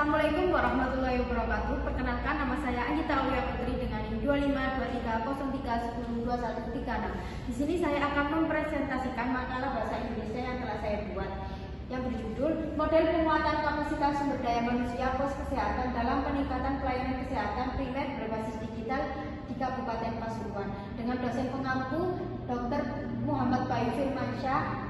Assalamualaikum warahmatullahi wabarakatuh. Perkenalkan, nama saya Anita Aulia Putri dengan NIM 2523031136. Di sini saya akan mempresentasikan makalah bahasa Indonesia yang telah saya buat, yang berjudul Model Penguatan Kapasitas Sumber Daya Manusia Pos Kesehatan dalam Peningkatan Pelayanan Kesehatan Primer Berbasis Digital di Kabupaten Pasuruan, dengan dosen pengampu Dr. Muhammad Bayu Firmansyah.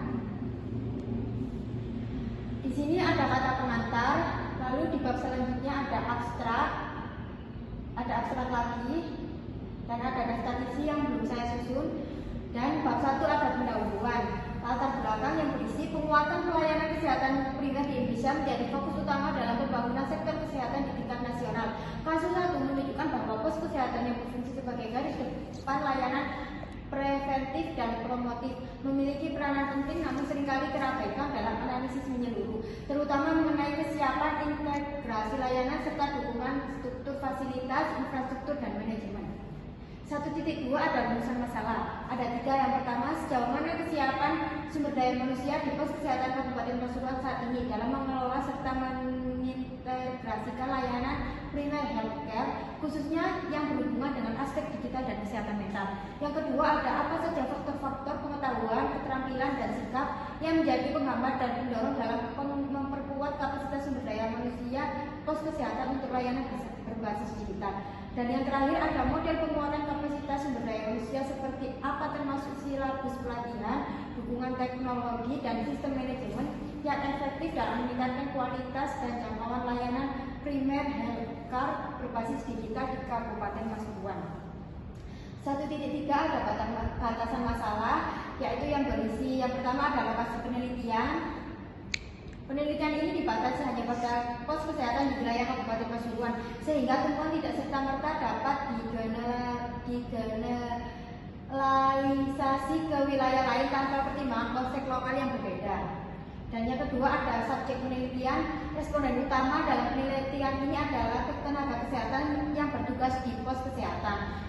Di sini ada kata pengantar, lalu di bab selanjutnya ada abstrak lagi, dan ada daftar isi yang belum saya susun, dan bab 1 ada pendahuluan, latar belakang yang berisi penguatan pelayanan kesehatan primer di Indonesia menjadi fokus utama dalam pembangunan sektor kesehatan di tingkat nasional. Kasus 1 menunjukkan bahwa pos kesehatan yang berfungsi sebagai garis depan layanan preventif dan promotif memiliki peranan penting, namun seringkali terabaikan dalam analisis menyeluruh, terutama mengenai kesiapan integrasi layanan serta dukungan struktur fasilitas, infrastruktur, dan manajemen. 1.2 ada rumusan masalah. Ada 3. Yang pertama, sejauh mana kesiapan sumber daya manusia di pos kesehatan Kabupaten Pasuruan saat ini dalam mengelola serta mengintegrasikan layanan primer healthcare, khususnya yang berhubungan dengan aspek digital dan kesehatan mental. Yang kedua, ada apa saja faktor-faktor pengetahuan, keterampilan, dan sikap yang menjadi penghambat dan pendorong dalam memperkuat kapasitas sumber daya manusia pos kesehatan untuk layanan berbasis digital. Dan yang terakhir, ada model penguatan kapasitas sumber daya manusia seperti apa, termasuk silabus pelatihan, dukungan teknologi, dan sistem manajemen yang efektif dalam meningkatkan kualitas dan jangkauan layanan primer healthcare berbasis digital di Kabupaten Pasuruan. 1.3 ada batasan masalah, yaitu yang berisi, yang pertama ada lokasi penelitian. Penelitian ini dibatasi hanya pada pos kesehatan di wilayah Kabupaten Pasuruan, sehingga temuan tidak serta-merta dapat digeneralisasi ke wilayah lain tanpa pertimbangan konteks lokal yang berbeda. Dan yang kedua ada subjek penelitian. Responden utama dalam penelitian ini adalah tenaga kesehatan yang bertugas di pos kesehatan.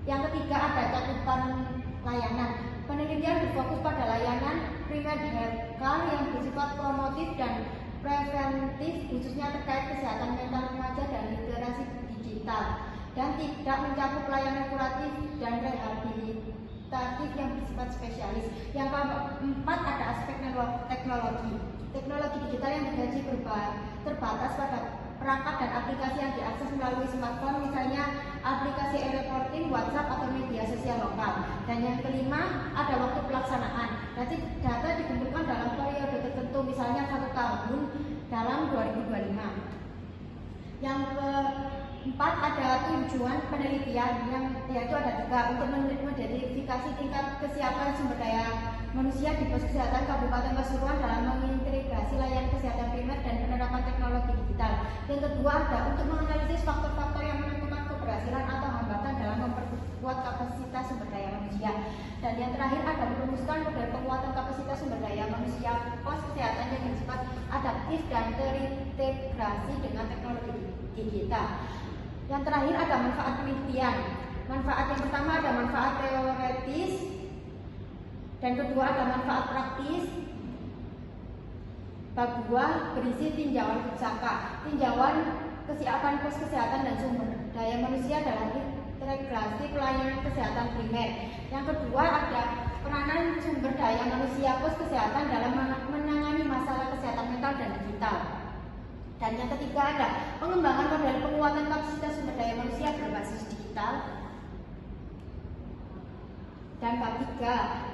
Yang ketiga ada cakupan layanan. Penelitian berfokus pada layanan primer healthcare yang bersifat promotif dan preventif, khususnya terkait kesehatan mental remaja dan literasi digital, dan tidak mencakup layanan kuratif dan rehabilitatif yang bersifat spesialis. Yang keempat ada aspek teknologi. Teknologi digital yang digaji terbatas pada perangkat dan aplikasi yang diakses melalui smartphone, misalnya aplikasi e-reporting, WhatsApp, atau media sosial lokal. Dan yang kelima ada waktu pelaksanaan. Nanti data dikumpulkan dalam periode tertentu, misalnya 1 tahun dalam 2025. Yang keempat ada tujuan penelitian, yang yaitu ada 3, untuk mengidentifikasi tingkat kesiapan sumber daya manusia di pos kesehatan Kabupaten Pasuruan dalam mengintegrasi layanan kesehatan primer dan penerapan teknologi digital. Yang kedua ada untuk menganalisis faktor-faktor yang menentukan keberhasilan atau hambatan dalam memperkuat kapasitas sumber daya manusia. Dan yang terakhir ada merumuskan model penguatan kapasitas sumber daya manusia pos kesehatan yang bersifat adaptif dan terintegrasi dengan teknologi digital. Yang terakhir ada manfaat penelitian. Manfaat yang pertama ada manfaat teoretis, dan kedua ada manfaat praktis. Bab 2 berisi tinjauan pusaka, tinjauan kesiapan pos kesehatan dan sumber daya manusia dalam integrasi pelayanan kesehatan primer. Yang kedua ada peranan sumber daya manusia pos kesehatan dalam menangani masalah kesehatan mental dan digital. Dan yang ketiga ada pengembangan model penguatan kapasitas sumber daya manusia berbasis digital. Dan bab 3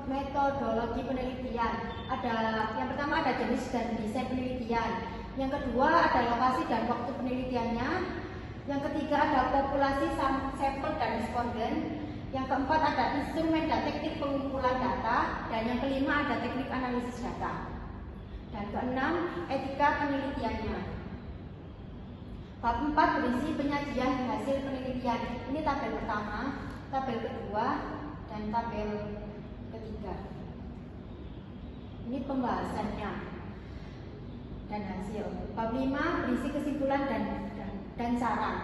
metodologi penelitian. Ada yang pertama ada jenis dan desain penelitian. Yang kedua ada lokasi dan waktu penelitiannya. Yang ketiga ada populasi sampel dan responden. Yang keempat ada instrumen dan teknik pengumpulan data. Dan yang kelima ada teknik analisis data. Dan keenam etika penelitiannya. Bab 4 berisi penyajian hasil penelitian. Ini tabel pertama, tabel kedua, dan tabel ketiga. Ini pembahasannya dan hasil. Bab 5 berisi kesimpulan dan saran.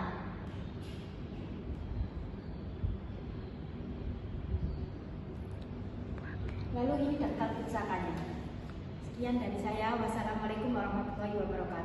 Lalu ini daftar pusakanya. Sekian dari saya. Wassalamualaikum warahmatullahi wabarakatuh.